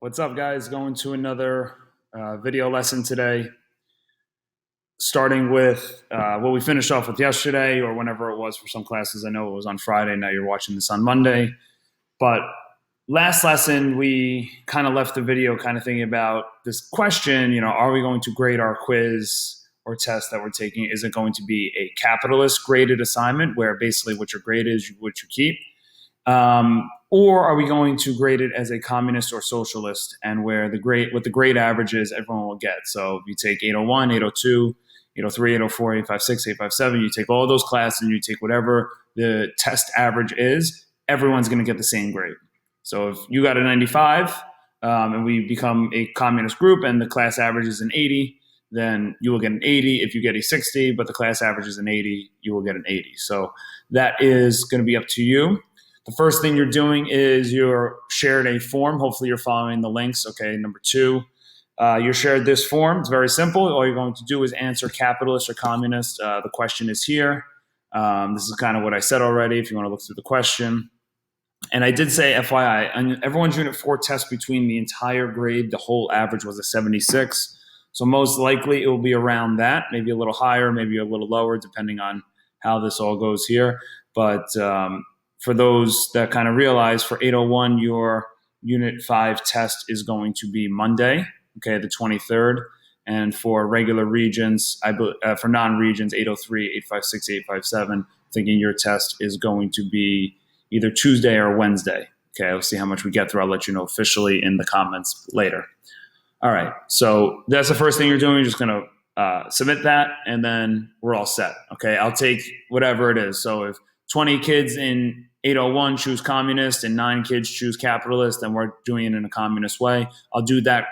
What's up, guys? Going to another video lesson today, starting with what we finished off with yesterday or whenever it was for some classes. I know it was on Friday. Now you're watching this on Monday. But last lesson, we kind of left the video kind of thinking about this question, are we going to grade our quiz or test that we're taking? Is it going to be a capitalist graded assignment where basically what your grade is, what you keep? Or are we going to grade it as a communist or socialist, and where what the grade average is, everyone will get? So if you take 801, 802, 803, 804, 856, 857, you take all those classes and you take whatever the test average is, everyone's going to get the same grade. So if you got a 95 and we become a communist group and the class average is an 80, then you will get an 80. If you get a 60, but the class average is an 80, you will get an 80. So that is going to be up to you. The first thing you're doing is you're shared a form. Hopefully you're following the links. Okay, number two, you're shared this form. It's very simple. All you're going to do is answer capitalist or communist. The question is here. This is kind of what I said already if you want to look through the question. And I did say, FYI, on everyone's Unit 4 test between the entire grade, the whole average was a 76. So most likely it will be around that, maybe a little higher, maybe a little lower, depending on how this all goes here. But for those that kind of realize, for 801, your Unit 5 test is going to be Monday, okay, the 23rd. And for regular regions, for non-regions, 803, 856, 857, thinking your test is going to be either Tuesday or Wednesday. Okay, we'll see how much we get through. I'll let you know officially in the comments later. All right, so that's the first thing you're doing. You're just going to submit that, and then we're all set. Okay, I'll take whatever it is. So if 20 kids in 801 choose communist and 9 kids choose capitalist, then we're doing it in a communist way. I'll do that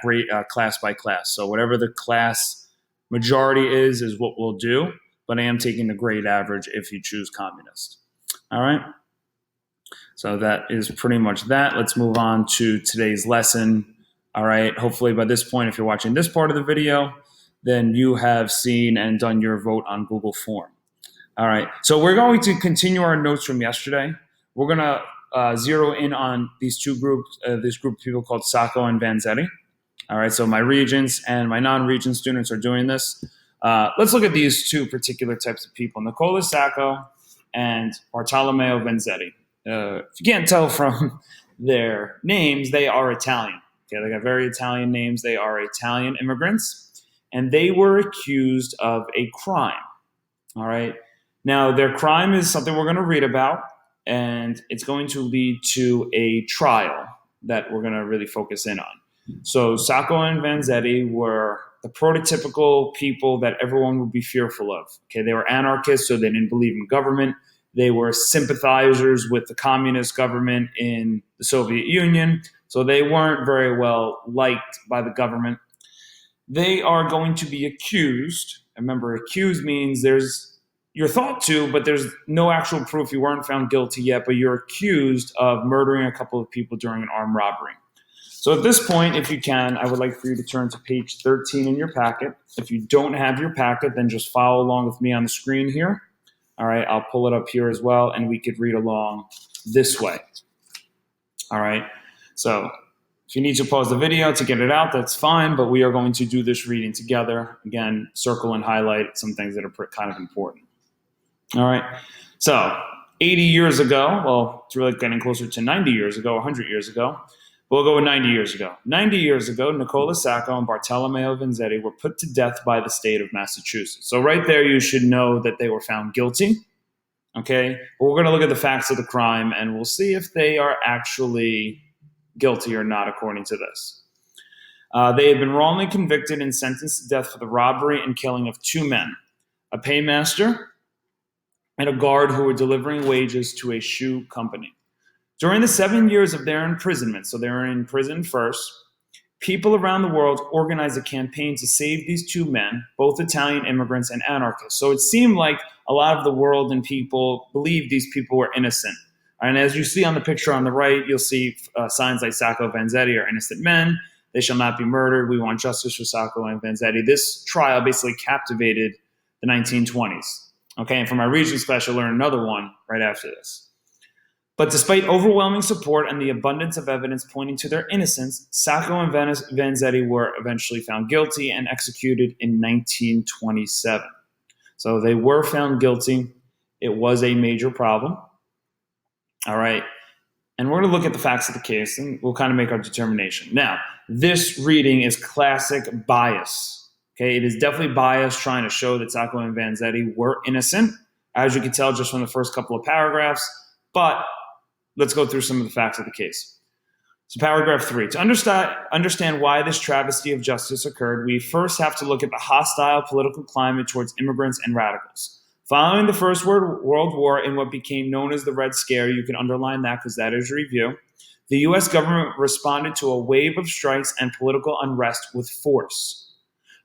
class by class. So whatever the class majority is what we'll do, but I am taking the grade average if you choose communist. All right. So that is pretty much that. Let's move on to today's lesson. All right. Hopefully by this point, if you're watching this part of the video, then you have seen and done your vote on Google Form. All right. So we're going to continue our notes from yesterday. We're going to zero in on these two groups, this group of people called Sacco and Vanzetti. All right. So my regents and my non-regent students are doing this. Let's look at these two particular types of people, Nicola Sacco and Bartolomeo Vanzetti. If you can't tell from their names, they are Italian. Okay, they got very Italian names. They are Italian immigrants, and they were accused of a crime. All right. Now, their crime is something we're going to read about, and it's going to lead to a trial that we're going to really focus in on. So Sacco and Vanzetti were the prototypical people that everyone would be fearful of. Okay, they were anarchists, so they didn't believe in government. They were sympathizers with the communist government in the Soviet Union, so they weren't very well liked by the government. They are going to be accused. Remember, accused means you're thought to, but there's no actual proof. You weren't found guilty yet, but you're accused of murdering a couple of people during an armed robbery. So at this point, if you can, I would like for you to turn to page 13 in your packet. If you don't have your packet, then just follow along with me on the screen here. All right, I'll pull it up here as well, and we could read along this way. All right, so if you need to pause the video to get it out, that's fine, but we are going to do this reading together. Again, circle and highlight some things that are kind of important. All right, so 80 years ago, well, it's really getting closer to 90 years ago, 100 years ago. We'll go with 90 years ago. 90 years ago, Nicola Sacco and Bartolomeo Vanzetti were put to death by the state of Massachusetts. So right there, you should know that they were found guilty. Okay, but we're going to look at the facts of the crime, and we'll see if they are actually guilty or not according to this. They had been wrongly convicted and sentenced to death for the robbery and killing of 2 men, a paymaster and a guard who were delivering wages to a shoe company. During the 7 years of their imprisonment, so they were in prison first, people around the world organized a campaign to save these 2 men, both Italian immigrants and anarchists. So it seemed like a lot of the world and people believed these people were innocent. And as you see on the picture on the right, you'll see signs like Sacco Vanzetti are innocent men. They shall not be murdered. We want justice for Sacco and Vanzetti. This trial basically captivated the 1920s. Okay, and for my Regents class, you'll learn another one right after this. But despite overwhelming support and the abundance of evidence pointing to their innocence, Sacco and Vanzetti were eventually found guilty and executed in 1927. So they were found guilty. It was a major problem. All right. And we're going to look at the facts of the case and we'll kind of make our determination. Now, this reading is classic bias. Okay, it is definitely bias trying to show that Sacco and Vanzetti were innocent, as you can tell just from the first couple of paragraphs. But let's go through some of the facts of the case. So paragraph 3, to understand why this travesty of justice occurred, we first have to look at the hostile political climate towards immigrants and radicals. Following the First World War in what became known as the Red Scare, you can underline that because that is review, the U.S. government responded to a wave of strikes and political unrest with force.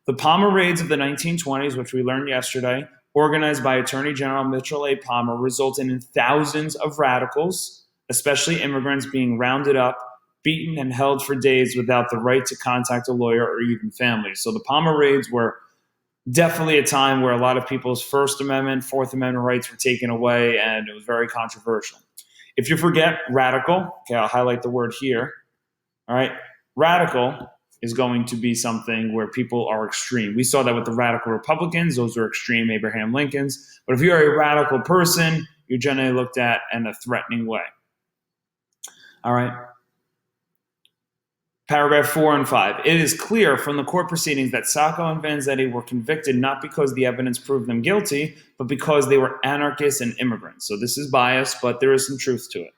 The Palmer raids of the 1920s, which we learned yesterday, organized by Attorney General Mitchell A. Palmer, resulted in thousands of radicals, especially immigrants, being rounded up, beaten, and held for days without the right to contact a lawyer or even family. So the Palmer raids were definitely a time where a lot of people's First Amendment, Fourth Amendment rights were taken away, and it was very controversial. If you forget radical, okay, I'll highlight the word here. All right, radical is going to be something where people are extreme. We saw that with the radical Republicans; those were extreme Abraham Lincolns. But if you're a radical person, you're generally looked at in a threatening way. All right. Paragraph 4 and 5. It is clear from the court proceedings that Sacco and Vanzetti were convicted not because the evidence proved them guilty, but because they were anarchists and immigrants. So this is bias, but there is some truth to it.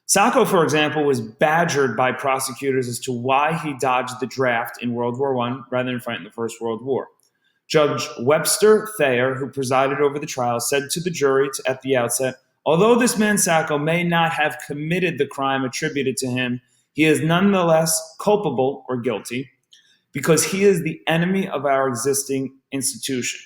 Sacco, for example, was badgered by prosecutors as to why he dodged the draft in World War I rather than fight in the First World War. Judge Webster Thayer, who presided over the trial, said to the jury at the outset, although this man Sacco may not have committed the crime attributed to him, he is nonetheless culpable or guilty because he is the enemy of our existing institution.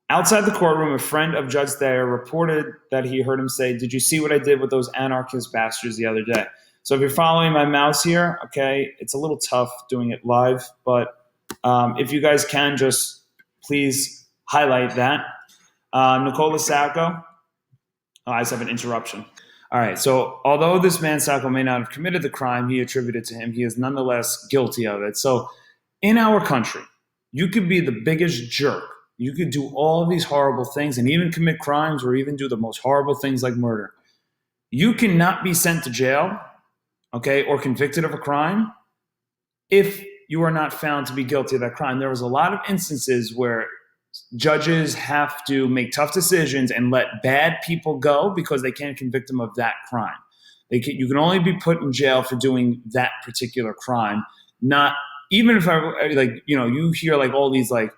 Outside the courtroom, a friend of Judge Thayer reported that he heard him say, did you see what I did with those anarchist bastards the other day? So if you're following my mouse here, okay, it's a little tough doing it live, but if you guys can just please highlight that. Nicola Sacco. Oh, I just have an interruption. All right, so although this man Sacco may not have committed the crime he attributed to him, he is nonetheless guilty of it. So in our country, you could be the biggest jerk. You could do all of these horrible things and even commit crimes or even do the most horrible things like murder. You cannot be sent to jail, okay, or convicted of a crime if you are not found to be guilty of that crime. There was a lot of instances where judges have to make tough decisions and let bad people go because they can't convict them of that crime. You can only be put in jail for doing that particular crime. Not even if you hear like all these like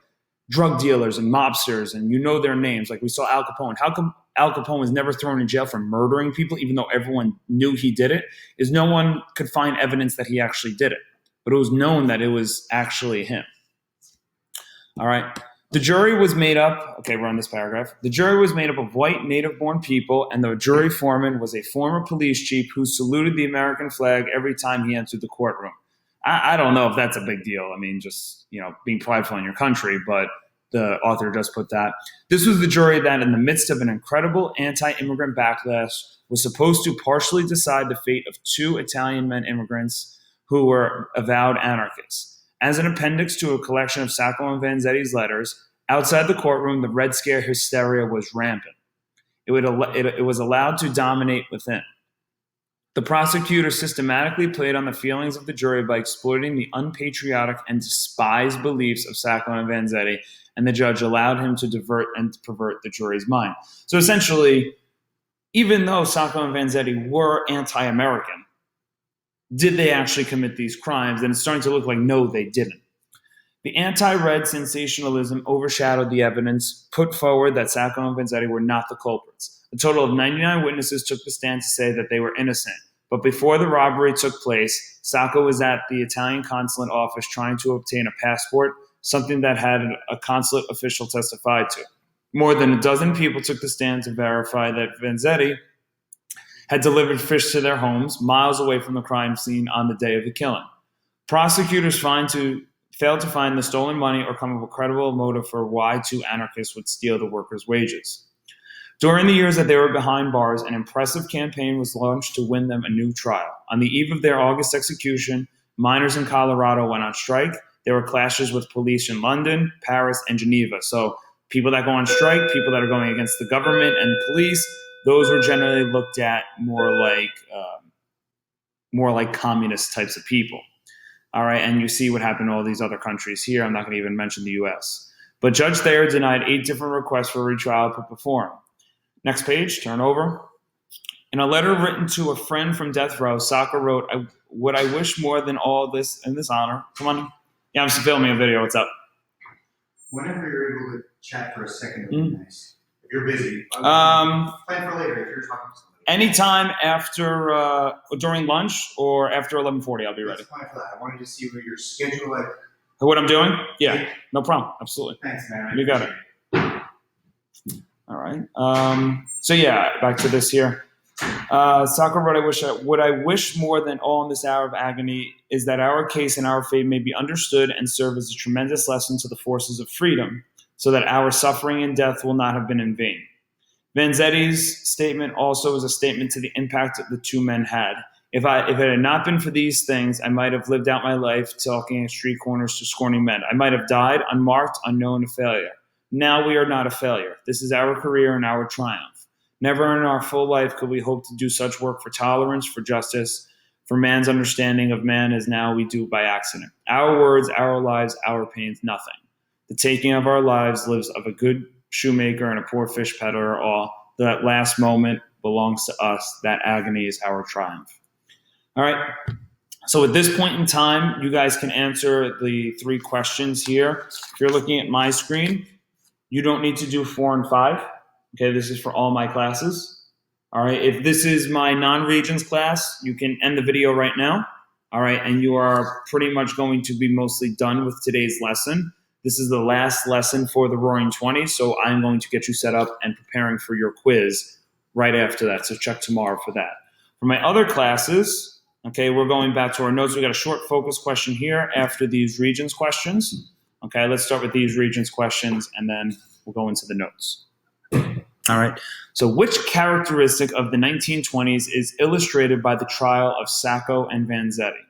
drug dealers and mobsters and you know their names. Like we saw Al Capone. How come Al Capone was never thrown in jail for murdering people, even though everyone knew he did it? Is no one could find evidence that he actually did it, but it was known that it was actually him. All right. The jury was made up, okay, we're on this paragraph. The jury was made up of white native-born people, and the jury foreman was a former police chief who saluted the American flag every time he entered the courtroom. I don't know if that's a big deal. I mean, just, being prideful in your country, but the author just put that. This was the jury that, in the midst of an incredible anti-immigrant backlash, was supposed to partially decide the fate of 2 Italian men immigrants who were avowed anarchists. As an appendix to a collection of Sacco and Vanzetti's letters, outside the courtroom, the Red Scare hysteria was rampant. It was allowed to dominate within. The prosecutor systematically played on the feelings of the jury by exploiting the unpatriotic and despised beliefs of Sacco and Vanzetti, and the judge allowed him to divert and pervert the jury's mind. So essentially, even though Sacco and Vanzetti were anti-American, did they actually commit these crimes? And it's starting to look like no, they didn't. The anti-red sensationalism overshadowed the evidence put forward that Sacco and Vanzetti were not the culprits. A total of 99 witnesses took the stand to say that they were innocent. But before the robbery took place, Sacco was at the Italian consulate office trying to obtain a passport, something that had a consulate official testified to. More than a dozen people took the stand to verify that Vanzetti had delivered fish to their homes miles away from the crime scene on the day of the killing. Prosecutors failed to find the stolen money or come up with a credible motive for why 2 anarchists would steal the workers' wages. During the years that they were behind bars, an impressive campaign was launched to win them a new trial. On the eve of their August execution, miners in Colorado went on strike. There were clashes with police in London, Paris, and Geneva. So people that go on strike, people that are going against the government and police, those were generally looked at more like communist types of people. All right, and you see what happened to all these other countries here. I'm not going to even mention the U.S. But Judge Thayer denied 8 different requests for retrial put before him. Next page, turn over. In a letter written to a friend from death row, Sacco wrote, "What I wish more than all this and this honor." Come on. Yeah, I'm just filming a video. What's up? Whenever you're able to chat for a second, it would be nice. If you're busy. Plan for later if you're talking to somebody. Anytime after, during lunch or after 11:40, I'll be ready. Let's plan for that. I wanted to see what your schedule like. What I'm doing? Yeah, no problem. Absolutely. Thanks, man. You got it. All right. So yeah, back to this here. Sacco wrote, what I wish more than all in this hour of agony is that our case and our fate may be understood and serve as a tremendous lesson to the forces of freedom, so that our suffering and death will not have been in vain. Vanzetti's statement also is a statement to the impact that the two men had. If it had not been for these things, I might have lived out my life talking at street corners to scorning men. I might have died unmarked, unknown, a failure. Now we are not a failure. This is our career and our triumph. Never in our full life could we hope to do such work for tolerance, for justice, for man's understanding of man as now we do by accident. Our words, our lives, our pains, nothing. The taking of our lives lives of a good shoemaker and a poor fish peddler all. That last moment belongs to us. That agony is our triumph. All right. So at this point in time, you guys can answer the 3 questions here. If you're looking at my screen, you don't need to do 4 and 5. Okay, this is for all my classes. All right, if this is my non-Regents class, you can end the video right now. All right, and you are pretty much going to be mostly done with today's lesson. This is the last lesson for the Roaring 20s, so I'm going to get you set up and preparing for your quiz right after that, so check tomorrow for that. For my other classes, okay, we're going back to our notes. We got a short focus question here after these Regents questions. Okay, let's start with these Regents questions, and then we'll go into the notes. All right, so which characteristic of the 1920s is illustrated by the trial of Sacco and Vanzetti?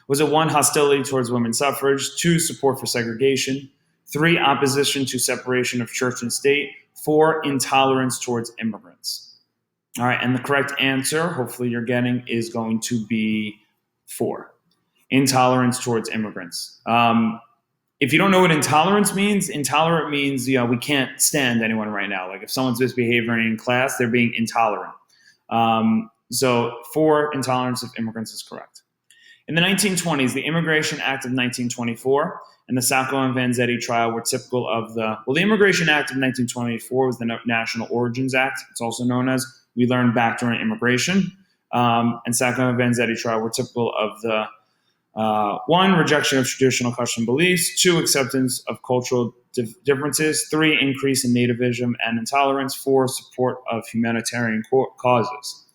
Was it 1, hostility towards women's suffrage, 2, support for segregation, 3, opposition to separation of church and state, 4, intolerance towards immigrants? All right, and the correct answer, hopefully you're getting, is going to be 4, intolerance towards immigrants. If you don't know what intolerant means we can't stand anyone right now. Like if someone's misbehaving in class, they're being intolerant. So 4, intolerance of immigrants is correct. In the 1920s, the Immigration Act of 1924 and the Sacco and Vanzetti trial were typical of the Immigration Act of 1924 was the National Origins Act. It's also known as we learned back during immigration. And Sacco and Vanzetti trial were typical of the 1, rejection of traditional custom beliefs, 2, acceptance of cultural differences, 3, increase in nativism and intolerance, 4, support of humanitarian causes.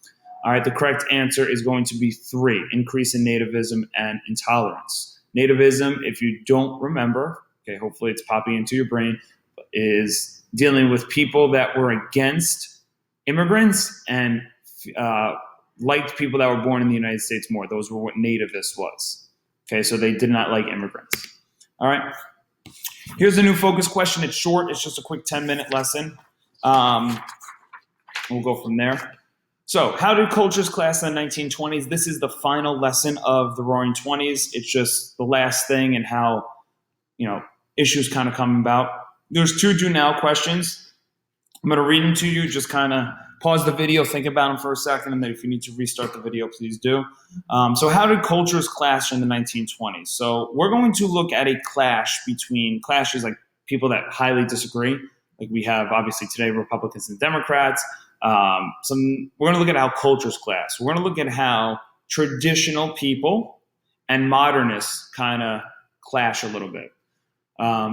All right, the correct answer is going to be 3, increase in nativism and intolerance. Nativism, if you don't remember, okay, hopefully it's popping into your brain, is dealing with people that were against immigrants and liked people that were born in the United States more. Those were what nativist was. Okay, so they did not like immigrants. All right, here's a new focus question. It's short. It's just a quick 10-minute lesson. We'll go from there. So how did cultures clash in the 1920s? This is the final lesson of the Roaring 20s. It's just the last thing and how, issues kind of come about. There's 2 do now questions. I'm going to read them to you. Just kind of pause the video, think about them for a second, and then if you need to restart the video, please do. So how did cultures clash in the 1920s? So we're going to look at a clash between clashes like people that highly disagree. Like we have, obviously, today, Republicans and Democrats. We're going to look at how cultures clash. We're going to look at how traditional people and modernists kind of clash a little bit.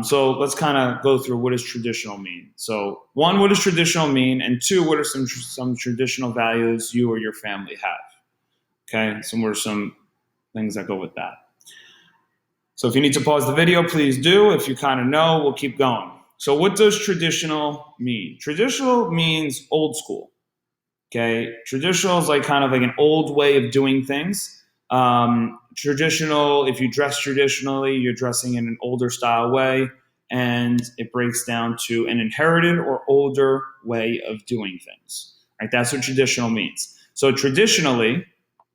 So let's kind of go through what does traditional mean. So 1, what does traditional mean? And 2, what are some traditional values you or your family have? Okay, so what are some things that go with that? So if you need to pause the video, please do. If you kind of know, we'll keep going. So what does traditional mean? Traditional means old school. Okay, traditional is like kind of like an old way of doing things. Traditional, if you dress traditionally, you're dressing in an older style way, and it breaks down to an inherited or older way of doing things. Right, that's what traditional means. So traditionally,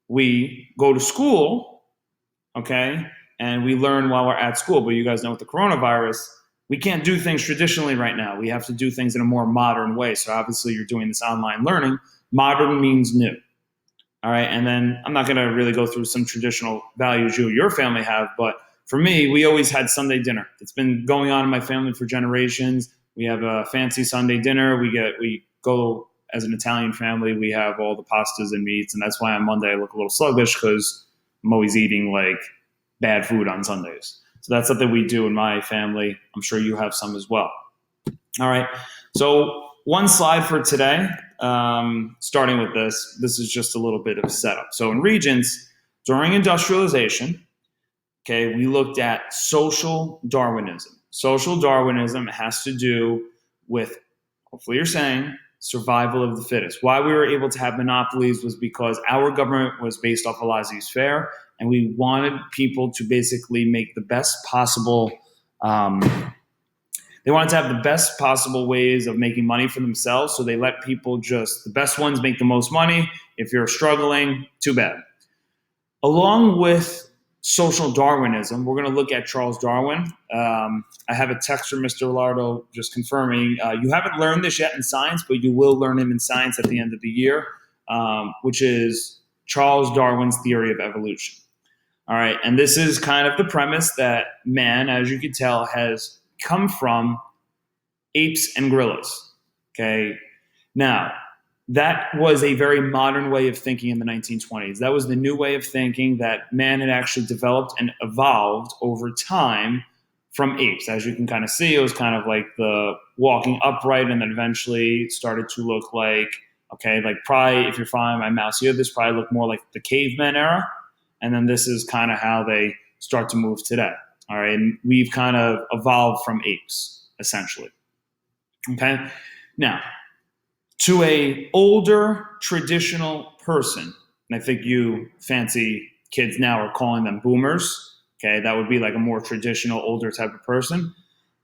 we go to school, okay, and we learn while we're at school. But you guys know with the coronavirus, we can't do things traditionally right now. We have to do things in a more modern way. So obviously, you're doing this online learning. Modern means new. All right. And then I'm not going to really go through some traditional values you and your family have, but for me, we always had Sunday dinner. It's been going on in my family for generations. We have a fancy Sunday dinner. We go as an Italian family. We have all the pastas and meats. And that's why on Monday I look a little sluggish because I'm always eating like bad food on Sundays. So that's something we do in my family. I'm sure you have some as well. All right. So one slide for today, starting with this. This is just a little bit of a setup. So in Regents, during industrialization, okay, we looked at social Darwinism. Social Darwinism has to do with, hopefully you're saying, survival of the fittest. Why we were able to have monopolies was because our government was based off of laissez-faire, and we wanted people to basically make the best possible they wanted to have the best possible ways of making money for themselves, so they let people the best ones make the most money. If you're struggling, too bad. Along with social Darwinism, we're going to look at Charles Darwin. I have a text from Mr. Lardo just confirming, you haven't learned this yet in science, but you will learn it in science at the end of the year, which is Charles Darwin's theory of evolution. All right, and this is kind of the premise that man, as you can tell, has come from apes and gorillas. Okay. Now, that was a very modern way of thinking in the 1920s. That was the new way of thinking that man had actually developed and evolved over time from apes. As you can kind of see, it was kind of like the walking upright, and then eventually started to look like, okay, like probably, if you're following my mouse here, this probably looked more like the caveman era. And then this is kind of how they start to move today. All right, and we've kind of evolved from apes, essentially. Okay, now, to a older traditional person, and I think you fancy kids now are calling them boomers, okay, that would be like a more traditional, older type of person.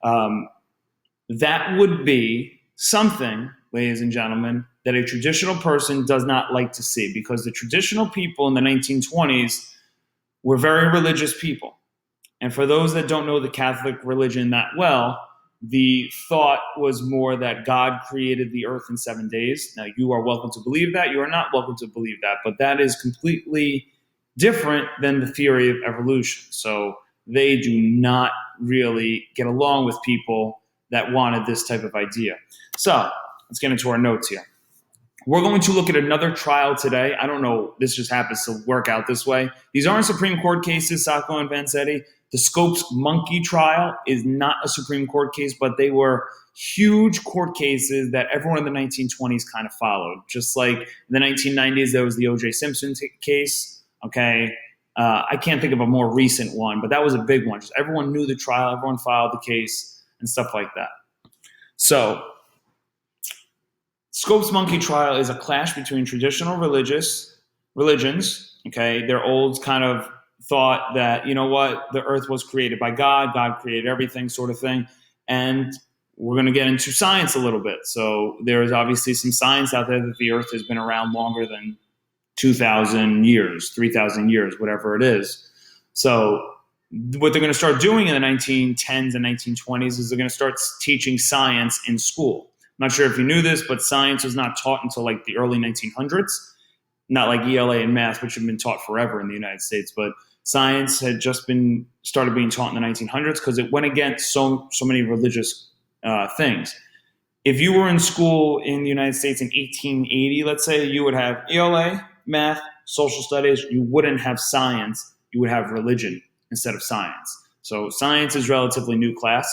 That would be something, ladies and gentlemen, that a traditional person does not like to see, because the traditional people in the 1920s were very religious people. And for those that don't know the Catholic religion that well, the thought was more that God created the earth in 7 days. Now, you are welcome to believe that. You are not welcome to believe that. But that is completely different than the theory of evolution. So they do not really get along with people that wanted this type of idea. So let's get into our notes here. We're going to look at another trial today. I don't know, this just happens to work out this way. These aren't Supreme Court cases, Sacco and Vanzetti. The Scopes monkey trial is not a Supreme Court case, but they were huge court cases that everyone in the 1920s kind of followed. Just like in the 1990s, there was the O.J. Simpson case. Okay, I can't think of a more recent one, but that was a big one. Just everyone knew the trial, everyone filed the case, and stuff like that. So, Scopes monkey trial is a clash between traditional religions. Okay, their old kind of thought that, you know what, the earth was created by God, God created everything, sort of thing. And we're going to get into science a little bit. So there is obviously some science out there that the earth has been around longer than 2,000 years, 3,000 years, whatever it is. So what they're going to start doing in the 1910s and 1920s is they're going to start teaching science in school. I'm not sure if you knew this, but science was not taught until like the early 1900s. Not like ELA and math, which have been taught forever in the United States, but science had just started being taught in the 1900s because it went against so many religious things. If you were in school in the United States in 1880, let's say, you would have ELA, math, social studies. You wouldn't have science. You would have religion instead of science. So science is relatively new class.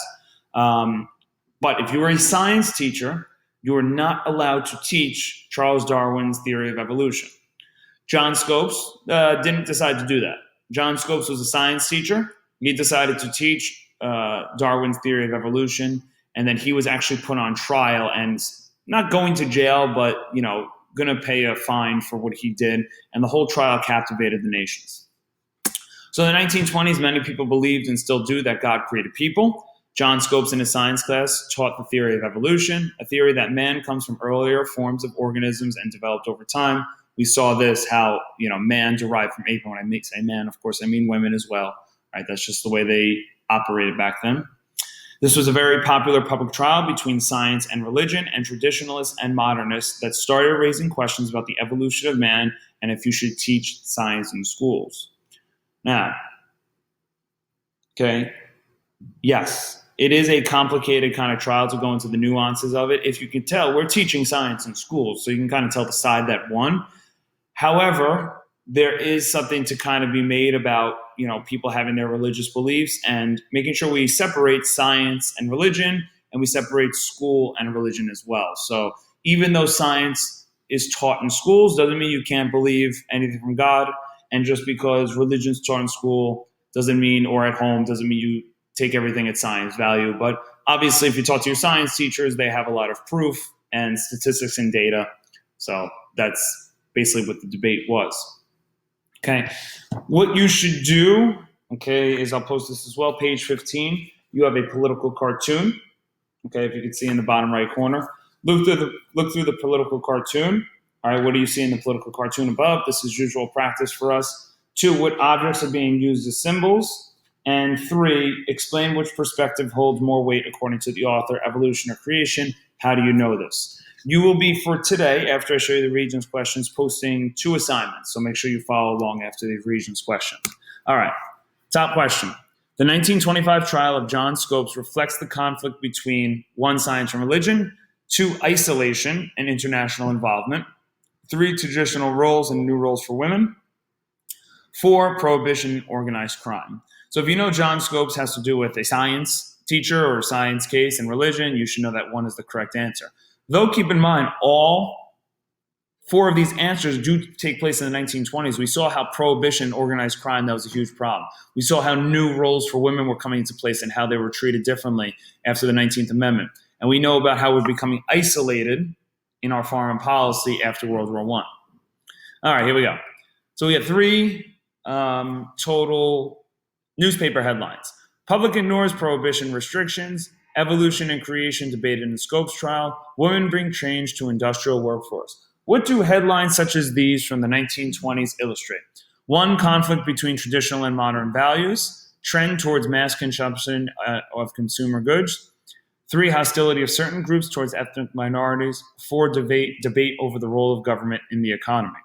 But if you were a science teacher, you were not allowed to teach Charles Darwin's theory of evolution. John Scopes didn't decide to do that. John Scopes was a science teacher. He decided to teach Darwin's theory of evolution, And then he was actually put on trial and not going to jail, but, going to pay a fine for what he did. And the whole trial captivated the nations. So in the 1920s, many people believed and still do that God created people. John Scopes in his science class taught the theory of evolution, a theory that man comes from earlier forms of organisms and developed over time. We saw this, how, man derived from ape. And when I say man, of course, I mean women as well, right? That's just the way they operated back then. This was a very popular public trial between science and religion, and traditionalists and modernists that started raising questions about the evolution of man and if you should teach science in schools. Now, okay, yes, it is a complicated kind of trial to go into the nuances of it. If you can tell, we're teaching science in schools, so you can kind of tell the side that won. However, there is something to kind of be made about, people having their religious beliefs and making sure we separate science and religion, and we separate school and religion as well. So even though science is taught in schools doesn't mean you can't believe anything from God. And just because religion's taught in school doesn't mean, or at home, doesn't mean you take everything at science value. But obviously, if you talk to your science teachers, they have a lot of proof and statistics and data. So that's basically what the debate was. Okay, what you should do, is I'll post this as well, page 15. You have a political cartoon. Okay, if you can see in the bottom right corner. Look through the political cartoon. All right, what do you see in the political cartoon above? This is usual practice for us. 2, what objects are being used as symbols? And 3, explain which perspective holds more weight according to the author, evolution or creation. How do you know this? You will be, for today, after I show you the Regents questions, posting 2 assignments. So make sure you follow along after the Regents questions. All right, top question. The 1925 trial of John Scopes reflects the conflict between 1, science and religion, 2, isolation and international involvement, 3, traditional roles and new roles for women, 4, prohibition and organized crime. So if you know John Scopes has to do with a science teacher or science case and religion, you should know that 1 is the correct answer. Though keep in mind, all 4 of these answers do take place in the 1920s. We saw how prohibition and organized crime, that was a huge problem. We saw how new roles for women were coming into place and how they were treated differently after the 19th Amendment. And we know about how we're becoming isolated in our foreign policy after World War I. All right, here we go. So we have 3 total newspaper headlines. Public ignores prohibition restrictions. Evolution and creation debated in the Scopes trial. Women bring change to industrial workforce. What do headlines such as these from the 1920s illustrate? 1, conflict between traditional and modern values. Trend towards mass consumption of consumer goods. 3, hostility of certain groups towards ethnic minorities. 4, debate over the role of government in the economy.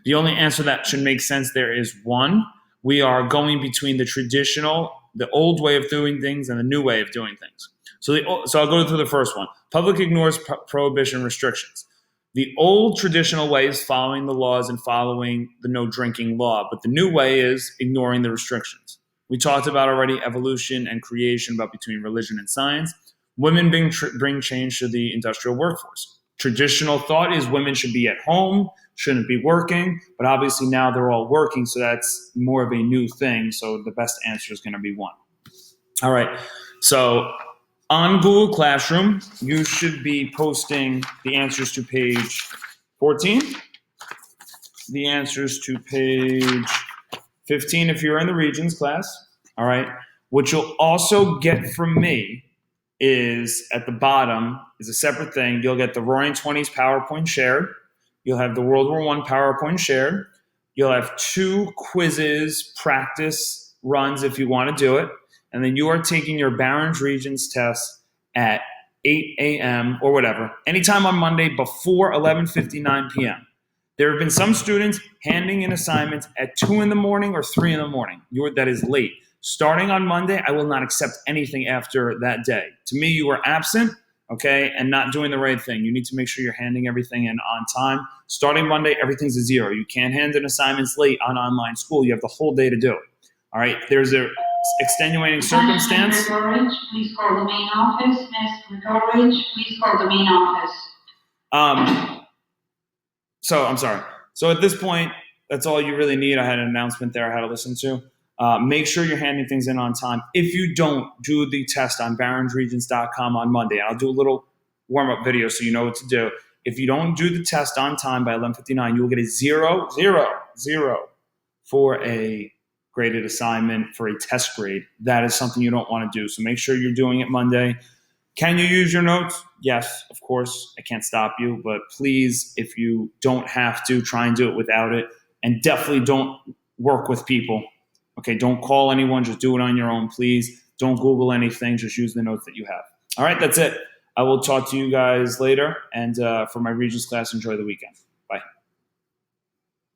The only answer that should make sense there is 1. We are going between the traditional, the old way of doing things, and the new way of doing things. So I'll go through the first one. Public ignores prohibition restrictions. The old traditional way is following the laws and following the no drinking law, but the new way is ignoring the restrictions. We talked about already evolution and creation, about between religion and science. Women bring change to the industrial workforce. Traditional thought is women should be at home, shouldn't be working, but obviously now they're all working, so that's more of a new thing, so the best answer is going to be 1. All right, so on Google Classroom, you should be posting the answers to page 14, the answers to page 15 if you're in the Regents class. All right, what you'll also get from me is at the bottom is a separate thing. You'll get the Roaring 20s PowerPoint shared. You'll have the World War I PowerPoint shared. You'll have 2 quizzes, practice runs if you want to do it. And then you are taking your Barron's Regents test at 8 a.m. or whatever, anytime on Monday before 11:59 p.m. There have been some students handing in assignments at 2 in the morning or 3 in the morning. That is late. Starting on Monday, I will not accept anything after that day. To me, you are absent, okay, and not doing the right thing. You need to make sure you're handing everything in on time. Starting Monday, everything's a 0. You can't hand in assignments late on online school. You have the whole day to do it. All right, there's a extenuating circumstance. Mr. Goodrich, please call the main office. Mr. Goodrich, please call the main office. So I'm sorry. So at this point, that's all you really need. I had an announcement there I had to listen to. Make sure you're handing things in on time. If you don't, do the test on baronsregents.com on Monday. I'll do a little warm-up video so you know what to do. If you don't do the test on time by 11:59, you will get a 0, 0, 0 for a graded assignment, for a test grade. That is something you don't want to do. So make sure you're doing it Monday. Can you use your notes? Yes, of course. I can't stop you. But please, if you don't have to, try and do it without it. And definitely don't work with people. Okay, don't call anyone. Just do it on your own, please. Don't Google anything. Just use the notes that you have. All right, that's it. I will talk to you guys later. And for my Regents class, enjoy the weekend.